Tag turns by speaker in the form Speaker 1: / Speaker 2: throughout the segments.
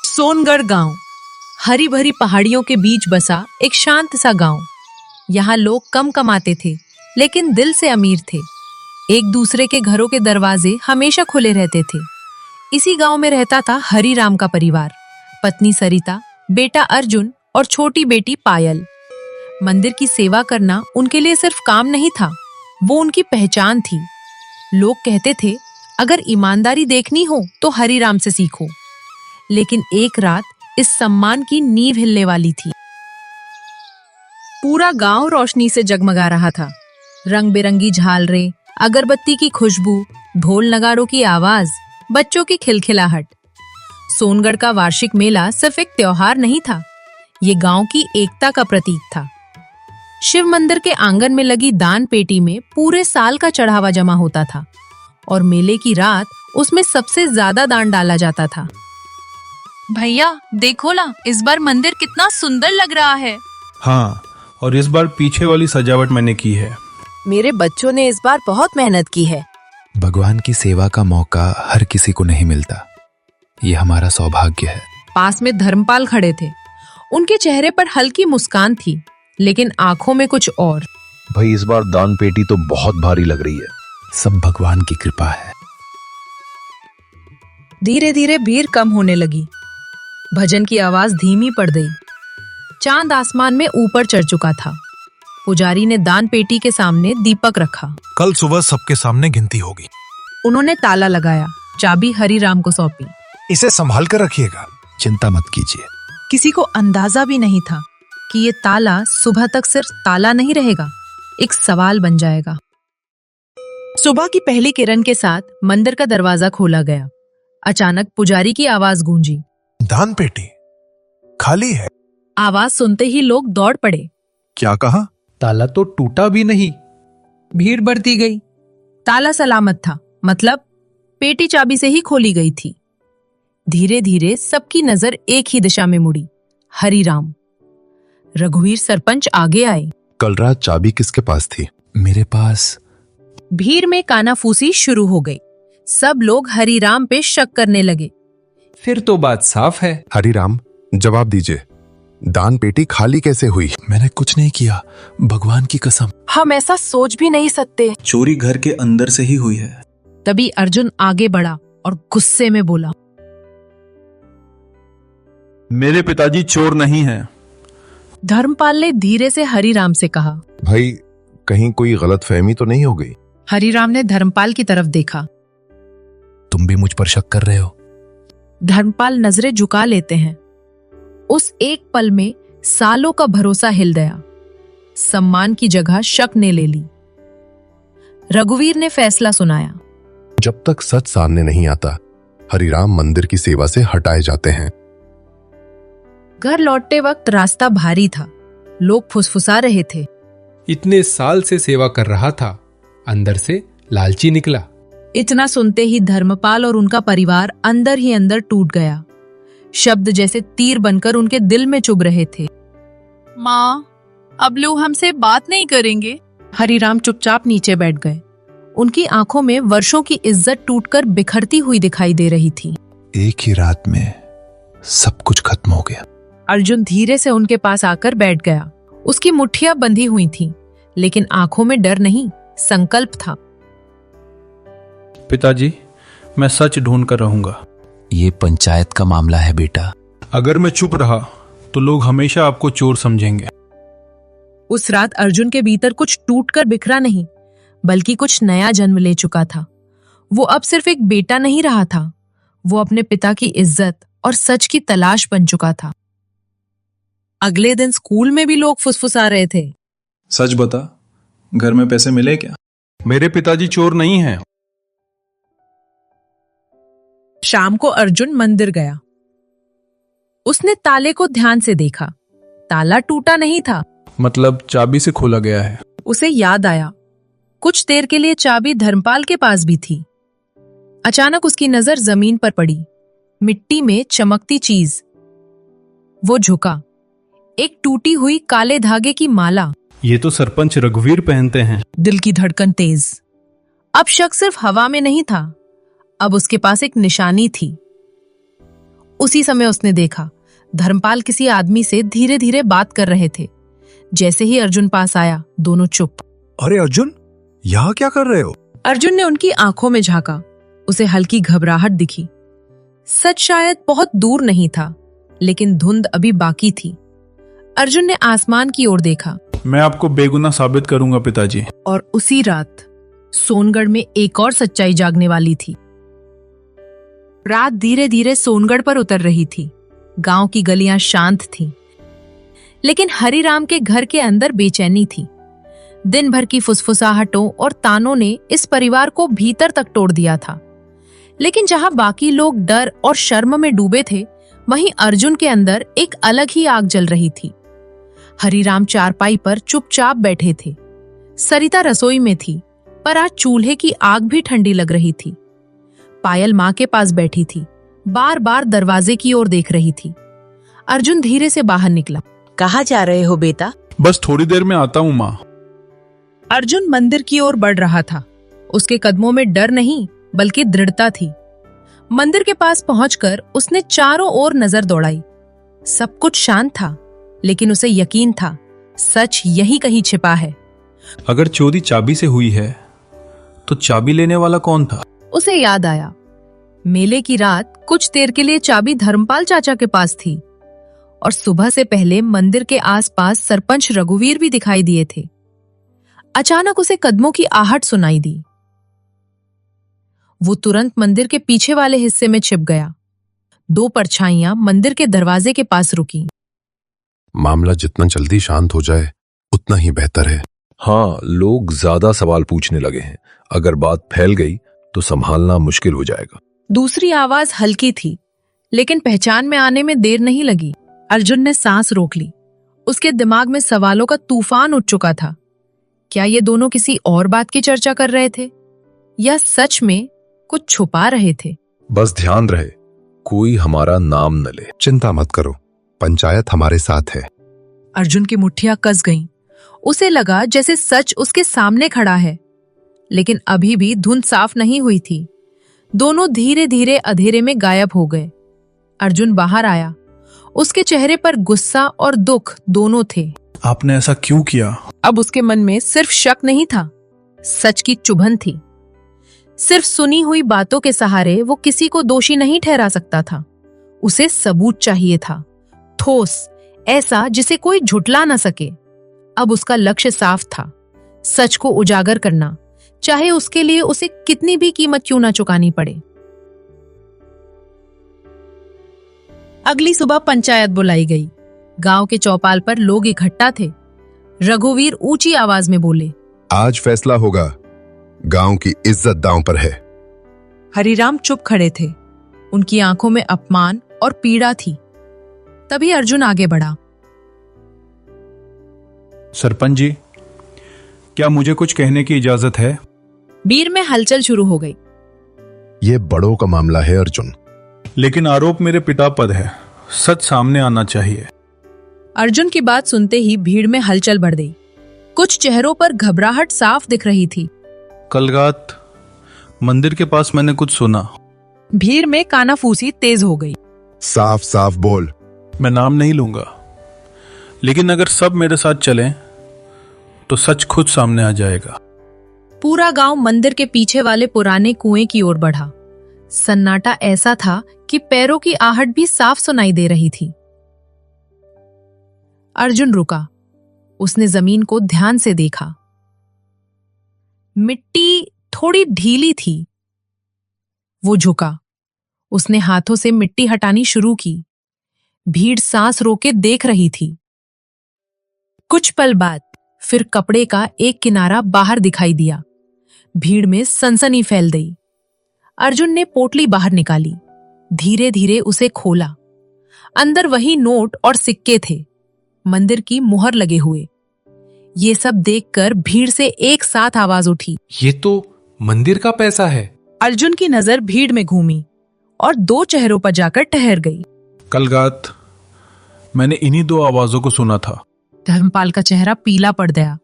Speaker 1: सोनगढ़ गांव हरी भरी पहाड़ियों के बीच बसा एक शांत सा गांव। यहाँ लोग कम कमाते थे लेकिन दिल से अमीर थे। एक दूसरे के घरों के दरवाजे हमेशा खुले रहते थे। इसी गांव में रहता था हरी राम का परिवार, पत्नी सरिता, बेटा अर्जुन और छोटी बेटी पायल। मंदिर की सेवा करना उनके लिए सिर्फ काम नहीं था, वो उनकी पहचान थी। लोग कहते थे अगर ईमानदारी देखनी हो तो हरी राम से सीखो। लेकिन एक रात इस सम्मान की नींव हिलने वाली थी। पूरा गांव रोशनी से जगमगा रहा था। रंग बिरंगी झालरें, अगरबत्ती की खुशबू, ढोल नगाड़ों की आवाज, बच्चों की खिलखिलाहट। सोनगढ़ का वार्षिक मेला सिर्फ एक त्योहार नहीं था, ये गांव की एकता का प्रतीक था। शिव मंदिर के आंगन में लगी दान पेटी में पूरे साल का चढ़ावा जमा होता था और मेले की रात उसमें सबसे ज्यादा दान डाला जाता था।
Speaker 2: भैया देखो ना, इस बार मंदिर कितना सुंदर लग रहा है।
Speaker 3: हाँ, और इस बार पीछे वाली सजावट मैंने की है।
Speaker 1: मेरे बच्चों ने इस बार बहुत मेहनत की है।
Speaker 4: भगवान की सेवा का मौका हर किसी को नहीं मिलता, ये हमारा सौभाग्य है।
Speaker 1: पास में धर्मपाल खड़े थे। उनके चेहरे पर हल्की मुस्कान थी, लेकिन आंखों में कुछ और।
Speaker 5: भाई इस बार दान पेटी तो बहुत भारी लग रही है।
Speaker 4: सब भगवान की कृपा है।
Speaker 1: धीरे धीरे भीड़ कम होने लगी। भजन की आवाज धीमी पड़ गई। चांद आसमान में ऊपर चढ़ चुका था। पुजारी ने दान पेटी के सामने दीपक रखा।
Speaker 6: कल सुबह सबके सामने गिनती होगी।
Speaker 1: उन्होंने ताला लगाया, चाबी हरी राम को सौंपी।
Speaker 6: इसे संभाल कर रखिएगा।
Speaker 4: चिंता मत कीजिए।
Speaker 1: किसी को अंदाजा भी नहीं था कि ये ताला सुबह तक सिर्फ ताला नहीं रहेगा, एक सवाल बन जाएगा। सुबह की पहली किरण के साथ मंदिर का दरवाजा खोला गया। अचानक पुजारी की आवाज गूंजी,
Speaker 6: दान पेटी खाली है।
Speaker 1: आवाज सुनते ही लोग दौड़ पड़े।
Speaker 6: क्या कहा?
Speaker 3: ताला तो टूटा भी नहीं।
Speaker 1: भीड़ बढ़ती गई। ताला सलामत था, मतलब पेटी चाबी से ही खोली गई थी। धीरे धीरे सबकी नजर एक ही दिशा में मुड़ी, हरी राम। रघुवीर सरपंच आगे आए।
Speaker 5: कल रात चाबी किसके पास थी?
Speaker 4: मेरे पास।
Speaker 1: भीड़ में कानाफूसी शुरू हो गई। सब लोग हरी राम पे शक करने लगे।
Speaker 3: फिर तो बात साफ है।
Speaker 5: हरिराम, जवाब दीजिए, दान पेटी खाली कैसे हुई?
Speaker 4: मैंने कुछ नहीं किया, भगवान की कसम।
Speaker 1: हम ऐसा सोच भी नहीं सकते।
Speaker 7: चोरी घर के अंदर से ही हुई है।
Speaker 1: तभी अर्जुन आगे बढ़ा और गुस्से में बोला,
Speaker 3: मेरे पिताजी चोर नहीं हैं।
Speaker 1: धर्मपाल ने धीरे से हरी राम से कहा।
Speaker 5: भाई कहीं कोई गलतफहमी तो नहीं हो गई?
Speaker 1: हरी राम ने धर्मपाल की तरफ देखा।
Speaker 4: तुम भी मुझ पर शक कर रहे हो?
Speaker 1: धर्मपाल नजरें झुका लेते हैं। उस एक पल में सालों का भरोसा हिल गया। सम्मान की जगह शक ने ले ली। रघुवीर ने फैसला सुनाया,
Speaker 5: जब तक सच सामने नहीं आता, हरिराम मंदिर की सेवा से हटाए जाते हैं।
Speaker 1: घर लौटते वक्त रास्ता भारी था। लोग फुसफुसा रहे थे।
Speaker 3: इतने साल से सेवा कर रहा था, अंदर से लालची निकला।
Speaker 1: इतना सुनते ही धर्मपाल और उनका परिवार अंदर ही अंदर टूट गया। शब्द जैसे तीर बनकर उनके दिल में चुभ रहे थे।
Speaker 2: माँ, अब लोग हमसे बात नहीं करेंगे।
Speaker 1: हरिराम चुपचाप नीचे बैठ गए। उनकी आंखों में वर्षों की इज्जत टूटकर बिखरती हुई दिखाई दे रही थी।
Speaker 4: एक ही रात में सब कुछ खत्म हो गया।
Speaker 1: अर्जुन धीरे से उनके पास आकर बैठ गया। उसकी मुट्ठियां बंधी हुई थीं, लेकिन आंखों में डर नहीं, संकल्प था।
Speaker 3: पिताजी, मैं सच ढूंढ कर रहूंगा।
Speaker 4: ये पंचायत का मामला है बेटा।
Speaker 3: अगर मैं चुप रहा तो लोग हमेशा आपको चोर समझेंगे।
Speaker 1: उस रात अर्जुन के भीतर कुछ टूटकर बिखरा नहीं, बल्कि कुछ नया जन्म ले चुका था। वो अब सिर्फ एक बेटा नहीं रहा था, वो अपने पिता की इज्जत और सच की तलाश बन चुका था। अगले दिन स्कूल में भी लोग फुसफुसा रहे थे।
Speaker 7: सच बता, घर में पैसे मिले क्या?
Speaker 3: मेरे पिताजी चोर नहीं हैं।
Speaker 1: शाम को अर्जुन मंदिर गया। उसने ताले को ध्यान से देखा। ताला टूटा नहीं था,
Speaker 3: मतलब चाबी से खोला गया है।
Speaker 1: उसे याद आया, कुछ देर के लिए चाबी धर्मपाल के पास भी थी। अचानक उसकी नजर जमीन पर पड़ी, मिट्टी में चमकती चीज। वो झुका। एक टूटी हुई काले धागे की माला।
Speaker 3: ये तो सरपंच रघुवीर पहनते हैं।
Speaker 1: दिल की धड़कन तेज। अब शक सिर्फ हवा में नहीं था, अब उसके पास एक निशानी थी। उसी समय उसने देखा धर्मपाल किसी आदमी से धीरे धीरे बात कर रहे थे। जैसे ही अर्जुन पास आया, दोनों चुप।
Speaker 6: अरे अर्जुन, यहाँ क्या कर रहे हो?
Speaker 1: अर्जुन ने उनकी आंखों में झांका। उसे हल्की घबराहट दिखी। सच शायद बहुत दूर नहीं था, लेकिन धुंध अभी बाकी थी। अर्जुन ने आसमान की ओर देखा।
Speaker 7: मैं आपको बेगुनाह साबित करूंगा पिताजी।
Speaker 1: और उसी रात सोनगढ़ में एक और सच्चाई जागने वाली थी। रात धीरे धीरे सोनगढ़ पर उतर रही थी। गांव की गलियां शांत थीं, लेकिन हरिराम के घर के अंदर बेचैनी थी। दिन भर की फुसफुसाहटों और तानों ने इस परिवार को भीतर तक तोड़ दिया था। लेकिन जहां बाकी लोग डर और शर्म में डूबे थे, वहीं अर्जुन के अंदर एक अलग ही आग जल रही थी। हरिराम चारपाई पर चुपचाप बैठे थे। सरिता रसोई में थी, पर आज चूल्हे की आग भी ठंडी लग रही थी। पायल माँ के पास बैठी थी, बार बार दरवाजे की ओर देख रही थी। अर्जुन धीरे से बाहर निकला।
Speaker 8: कहाँ जा रहे हो बेटा?
Speaker 7: बस थोड़ी देर में आता हूँ माँ।
Speaker 1: अर्जुन मंदिर की ओर बढ़ रहा था। उसके कदमों में डर नहीं, बल्कि दृढ़ता थी। मंदिर के पास पहुंचकर उसने चारों ओर नजर दौड़ाई। सब कुछ शांत था, लेकिन उसे यकीन था सच यही कहीं छिपा है।
Speaker 7: अगर चोरी चाबी से हुई है, तो चाबी लेने वाला कौन था?
Speaker 1: उसे याद आया, मेले की रात कुछ देर के लिए चाबी धर्मपाल चाचा के पास थी, और सुबह से पहले मंदिर के आसपास सरपंच रघुवीर भी दिखाई दिए थे। अचानक उसे कदमों की आहट सुनाई दी। वो तुरंत मंदिर के पीछे वाले हिस्से में छिप गया। दो परछाइयां मंदिर के दरवाजे के पास रुकी।
Speaker 5: मामला जितना जल्दी शांत हो जाए उतना ही बेहतर है।
Speaker 9: हाँ, लोग ज्यादा सवाल पूछने लगे हैं। अगर बात फैल गई तो संभालना मुश्किल हो जाएगा।
Speaker 1: दूसरी आवाज हल्की थी, लेकिन पहचान में आने में देर नहीं लगी। अर्जुन ने सांस रोक ली। उसके दिमाग में सवालों का तूफान उठ चुका था। क्या ये दोनों किसी और बात की चर्चा कर रहे थे, या सच में कुछ छुपा रहे थे?
Speaker 9: बस ध्यान रहे, कोई हमारा नाम न ले।
Speaker 5: चिंता मत करो, पंचायत हमारे साथ है।
Speaker 1: अर्जुन की मुट्ठियां कस गईं। उसे लगा जैसे सच उसके सामने खड़ा है, लेकिन अभी भी धुंध साफ नहीं हुई थी। दोनों धीरे धीरे अंधेरे में गायब हो गए। अर्जुन बाहर आया। उसके चेहरे पर गुस्सा और दुख दोनों थे।
Speaker 7: आपने ऐसा क्यों किया?
Speaker 1: अब उसके मन में सिर्फ शक नहीं था, सच की चुभन थी। सिर्फ सुनी हुई बातों के सहारे वो किसी को दोषी नहीं ठहरा सकता था। उसे सबूत चाहिए था, ठोस, ऐसा जिसे कोई झुठला न सके। अब उसका लक्ष्य साफ था, सच को उजागर करना, चाहे उसके लिए उसे कितनी भी कीमत क्यों ना चुकानी पड़े। अगली सुबह पंचायत बुलाई गई। गांव के चौपाल पर लोग इकट्ठा थे। रघुवीर ऊंची आवाज में बोले,
Speaker 5: आज फैसला होगा। गांव की इज्जत दांव पर है।
Speaker 1: हरिराम चुप खड़े थे। उनकी आंखों में अपमान और पीड़ा थी। तभी अर्जुन आगे बढ़ा।
Speaker 7: सरपंच जी, क्या मुझे कुछ कहने की इजाजत है?
Speaker 1: बीर में हलचल शुरू हो गई।
Speaker 5: ये बड़ों का मामला है अर्जुन।
Speaker 7: लेकिन आरोप मेरे पिता पर है, सच सामने आना चाहिए।
Speaker 1: अर्जुन की बात सुनते ही भीड़ में हलचल बढ़ गई। कुछ चेहरों पर घबराहट साफ दिख रही थी।
Speaker 7: कल रात मंदिर के पास मैंने कुछ सुना।
Speaker 1: भीड़ में कानाफूसी तेज हो गई।
Speaker 5: साफ साफ बोल।
Speaker 7: मैं नाम नहीं लूंगा, लेकिन अगर सब मेरे साथ चलें तो सच खुद सामने आ जाएगा।
Speaker 1: पूरा गांव मंदिर के पीछे वाले पुराने कुएं की ओर बढ़ा। सन्नाटा ऐसा था कि पैरों की आहट भी साफ सुनाई दे रही थी। अर्जुन रुका। उसने जमीन को ध्यान से देखा। मिट्टी थोड़ी ढीली थी। वो झुका। उसने हाथों से मिट्टी हटानी शुरू की। भीड़ सांस रोके देख रही थी। कुछ पल बाद फिर कपड़े का एक किनारा बाहर दिखाई दिया। भीड़ में सनसनी फैल गई। अर्जुन ने पोटली बाहर निकाली। धीरे धीरे उसे खोला। अंदर वही नोट और सिक्के थे, मंदिर की मुहर लगे हुए। ये सब देखकर भीड़ से एक साथ आवाज उठी,
Speaker 3: ये तो मंदिर का पैसा है।
Speaker 1: अर्जुन की नजर भीड़ में घूमी और दो चेहरों पर जाकर ठहर गई।
Speaker 7: कल रात मैंने इन्हीं दो आवाजों को सुना था।
Speaker 1: धर्मपाल का चेहरा पीला पड़ गया।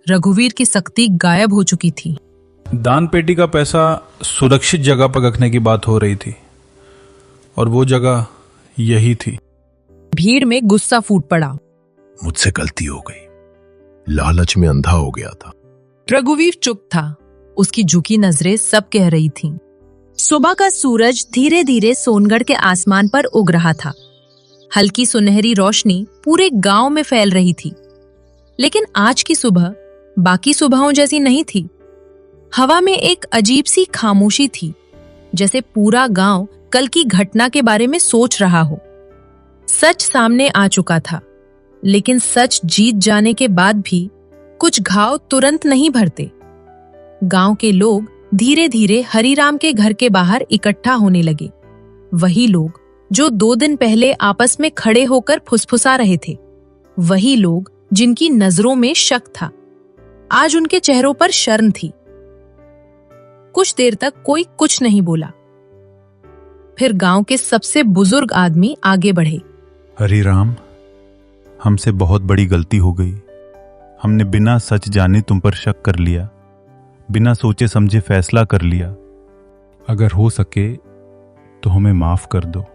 Speaker 1: रघुवीर की सख्ती गायब हो चुकी थी।
Speaker 7: दान पेटी का पैसा सुरक्षित जगह पर रखने की बात हो रही थी, और वो जगह यही थी।
Speaker 1: भीड़ में गुस्सा फूट पड़ा।
Speaker 5: मुझसे गलती हो गई, लालच में अंधा हो गया था।
Speaker 1: रघुवीर चुप था। उसकी झुकी नजरें सब कह रही थीं। सुबह का सूरज धीरे धीरे सोनगढ़ के आसमान पर उग रहा था। हल्की सुनहरी रोशनी पूरे गांव में फैल रही थी। लेकिन आज की सुबह बाकी सुबहों जैसी नहीं थी। हवा में एक अजीब सी खामोशी थी, जैसे पूरा गांव कल की घटना के बारे में सोच रहा हो। सच सामने आ चुका था, लेकिन सच जीत जाने के बाद भी कुछ घाव तुरंत नहीं भरते। गांव के लोग धीरे धीरे हरिराम के घर के बाहर इकट्ठा होने लगे। वही लोग जो 2 दिन पहले आपस में खड़े होकर फुसफुसा रहे थे, वही लोग जिनकी नजरों में शक था। आज उनके चेहरों पर शर्म थी। कुछ देर तक कोई कुछ नहीं बोला। फिर गांव के सबसे बुजुर्ग आदमी आगे बढ़े।
Speaker 10: हरिराम, हमसे बहुत बड़ी गलती हो गई। हमने बिना सच जाने तुम पर शक कर लिया, बिना सोचे समझे फैसला कर लिया। अगर हो सके तो हमें माफ कर दो।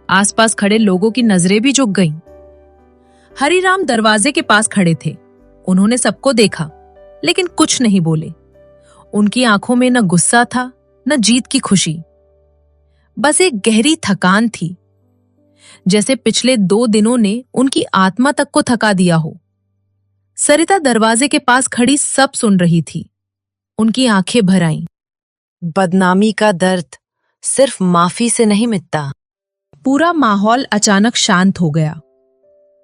Speaker 1: आसपास खड़े लोगों की नजरें भी झुक गईं। हरिराम दरवाजे के पास खड़े थे। उन्होंने सबको देखा, लेकिन कुछ नहीं बोले। उनकी आंखों में न गुस्सा था, न जीत की खुशी, बस एक गहरी थकान थी, जैसे पिछले 2 दिनों ने उनकी आत्मा तक को थका दिया हो। सरिता दरवाजे के पास खड़ी सब सुन रही थी। उनकी आंखें भर आईं।
Speaker 8: बदनामी का दर्द सिर्फ माफी से नहीं मिटता।
Speaker 1: पूरा माहौल अचानक शांत हो गया।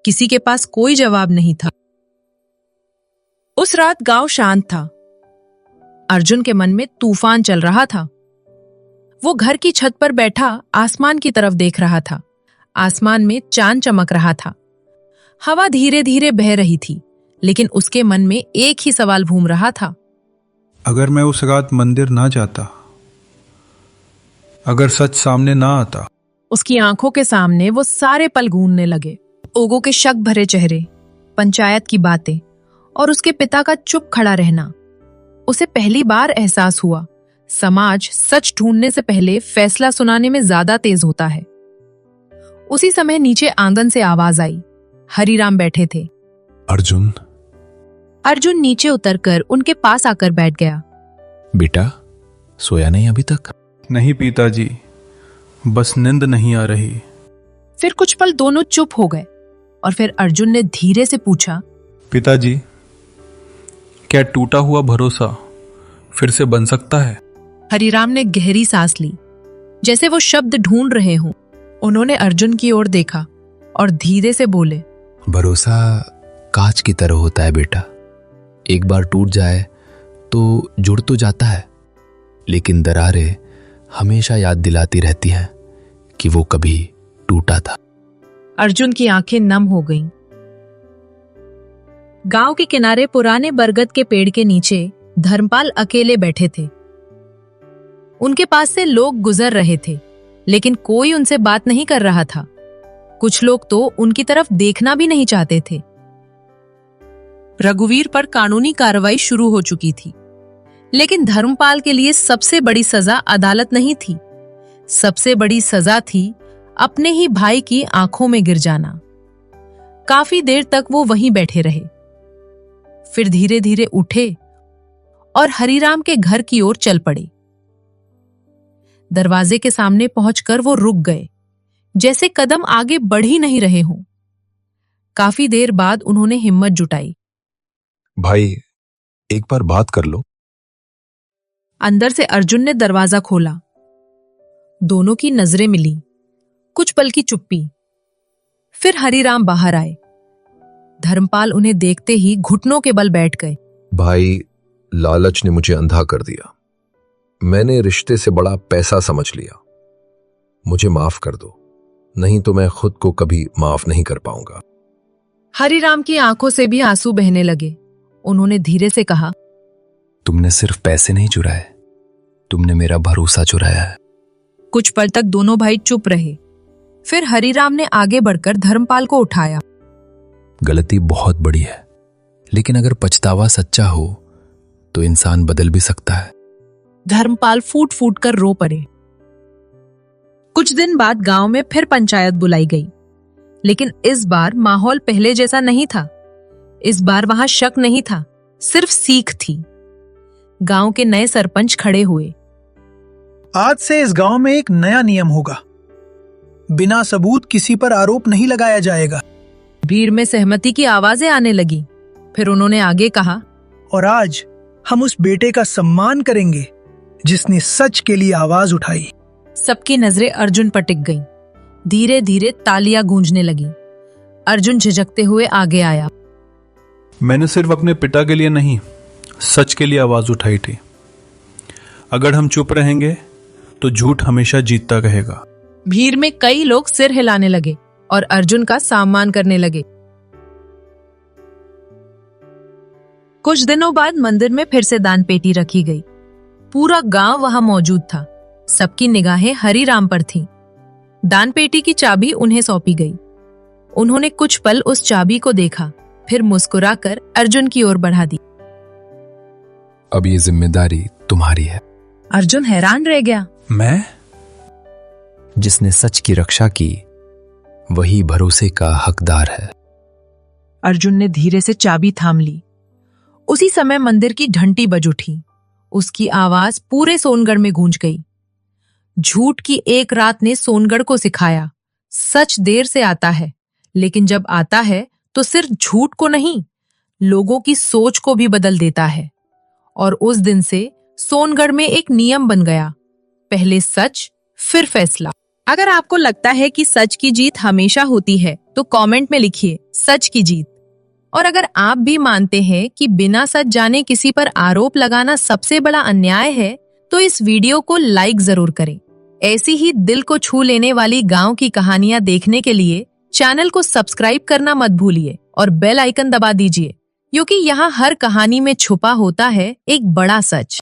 Speaker 1: किसी के पास कोई जवाब नहीं था। उस रात गांव शांत था। अर्जुन के मन में तूफान चल रहा था। वो घर की छत पर बैठा आसमान की तरफ देख रहा था। आसमान में चांद चमक रहा था। हवा धीरे धीरे बह रही थी, लेकिन उसके मन में एक ही सवाल घूम रहा था।
Speaker 7: अगर मैं उस रात मंदिर ना जाता, अगर सच सामने ना आता।
Speaker 1: उसकी आंखों के सामने वो सारे पल गूंजने लगे। ओगो के शक भरे चेहरे, पंचायत की बातें और उसके पिता का चुप खड़ा रहना। उसे पहली बार एहसास हुआ, समाज सच ढूंढने से पहले फैसला सुनाने में ज्यादा तेज होता है। उसी समय नीचे आंगन से आवाज आई। हरिराम बैठे थे।
Speaker 5: अर्जुन।
Speaker 1: अर्जुन नीचे उतरकर उनके पास आकर बैठ गया।
Speaker 4: बेटा, सोया नहीं अभी तक?
Speaker 7: नहीं पिताजी, बस नींद नहीं आ रही।
Speaker 1: फिर कुछ पल दोनों चुप हो गए और फिर अर्जुन ने धीरे से पूछा,
Speaker 7: पिताजी, क्या टूटा हुआ भरोसा फिर से बन सकता है?
Speaker 1: हरिराम ने गहरी सांस ली, जैसे वो शब्द ढूंढ रहे हों। उन्होंने अर्जुन की ओर देखा और धीरे से बोले,
Speaker 4: भरोसा कांच की तरह होता है बेटा। एक बार टूट जाए तो जुड़ तो जाता है, लेकिन दरारें हमेशा याद दिलाती रहती हैं कि वो कभी टूटा था।
Speaker 1: अर्जुन की आंखें नम हो गईं। गांव के किनारे पुराने बरगद के पेड़ के नीचे धर्मपाल अकेले बैठे थे। उनके पास से लोग गुजर रहे थे, लेकिन कोई उनसे बात नहीं कर रहा था। कुछ लोग तो उनकी तरफ देखना भी नहीं चाहते थे। रघुवीर पर कानूनी कार्रवाई शुरू हो चुकी थी, लेकिन धर्मपाल के लिए सबसे बड़ी सजा अदालत नहीं थी। सबसे बड़ी सजा थी अपने ही भाई की आंखों में गिर जाना। काफी देर तक वो वहीं बैठे रहे, फिर धीरे धीरे उठे और हरिराम के घर की ओर चल पड़े। दरवाजे के सामने पहुंचकर वो रुक गए, जैसे कदम आगे बढ़ ही नहीं रहे हों। काफी देर बाद उन्होंने हिम्मत जुटाई।
Speaker 5: भाई, एक बार बात कर लो।
Speaker 1: अंदर से अर्जुन ने दरवाजा खोला। दोनों की नजरें मिली। कुछ पल की चुप्पी। फिर हरिराम बाहर आए। धर्मपाल उन्हें देखते ही घुटनों के बल बैठ गए।
Speaker 9: भाई, लालच ने मुझे अंधा कर दिया। मैंने रिश्ते से बड़ा पैसा समझ लिया। मुझे माफ कर दो, नहीं तो मैं खुद को कभी माफ नहीं कर पाऊंगा।
Speaker 1: हरिराम की आंखों से भी आंसू बहने लगे। उन्होंने धीरे से कहा,
Speaker 4: तुमने सिर्फ पैसे नहीं चुराए, तुमने मेरा भरोसा चुराया है।
Speaker 1: कुछ पल तक दोनों भाई चुप रहे। फिर हरिराम ने आगे बढ़कर धर्मपाल को उठाया।
Speaker 4: गलती बहुत बड़ी है, लेकिन अगर पछतावा सच्चा हो तो इंसान बदल भी सकता है।
Speaker 1: धर्मपाल फूट फूट कर रो पड़े। कुछ दिन बाद गांव में फिर पंचायत बुलाई गई, लेकिन इस बार माहौल पहले जैसा नहीं था। इस बार वहां शक नहीं था, सिर्फ सीख थी। गांव के नए सरपंच खड़े हुए।
Speaker 11: आज से इस गांव में एक नया नियम होगा। बिना सबूत किसी पर आरोप नहीं लगाया जाएगा।
Speaker 1: भीड़ में सहमति की आवाजें आने लगी। फिर उन्होंने आगे कहा,
Speaker 11: और आज हम उस बेटे का सम्मान करेंगे जिसने सच के लिए आवाज उठाई।
Speaker 1: सबकी नजरें अर्जुन पर टिक गईं। धीरे धीरे तालियां गूंजने लगी। अर्जुन झिझकते हुए आगे आया।
Speaker 7: मैंने सिर्फ अपने पिता के लिए नहीं, सच के लिए आवाज उठाई थी। अगर हम चुप रहेंगे तो झूठ हमेशा जीतता रहेगा।
Speaker 1: भीड़ में कई लोग सिर हिलाने लगे और अर्जुन का सम्मान करने लगे। कुछ दिनों बाद मंदिर में फिर से दान पेटी रखी गई। पूरा गांव वहां मौजूद था। सबकी निगाहें हरिराम पर थीं। दान पेटी की चाबी उन्हें सौंपी गई। उन्होंने कुछ पल उस चाबी को देखा, फिर मुस्कुराकर अर्जुन की ओर बढ़ा दी।
Speaker 4: अब ये जिम्मेदारी तुम्हारी है।
Speaker 1: अर्जुन हैरान रह गया।
Speaker 7: मैं?
Speaker 4: जिसने सच की रक्षा की वही भरोसे का हकदार है।
Speaker 1: अर्जुन ने धीरे से चाबी थाम ली। उसी समय मंदिर की घंटी बज उठी। उसकी आवाज पूरे सोनगढ़ में गूंज गई। झूठ की एक रात ने सोनगढ़ को सिखाया, सच देर से आता है, लेकिन जब आता है तो सिर्फ झूठ को नहीं, लोगों की सोच को भी बदल देता है। और उस दिन से सोनगढ़ में एक नियम बन गया, पहले सच फिर फैसला। अगर आपको लगता है कि सच की जीत हमेशा होती है तो कमेंट में लिखिए सच की जीत। और अगर आप भी मानते हैं कि बिना सच जाने किसी पर आरोप लगाना सबसे बड़ा अन्याय है तो इस वीडियो को लाइक जरूर करें। ऐसी ही दिल को छू लेने वाली गांव की कहानियां देखने के लिए चैनल को सब्सक्राइब करना मत भूलिए और बेल आइकन दबा दीजिए, क्योंकि यहाँ हर कहानी में छुपा होता है एक बड़ा सच।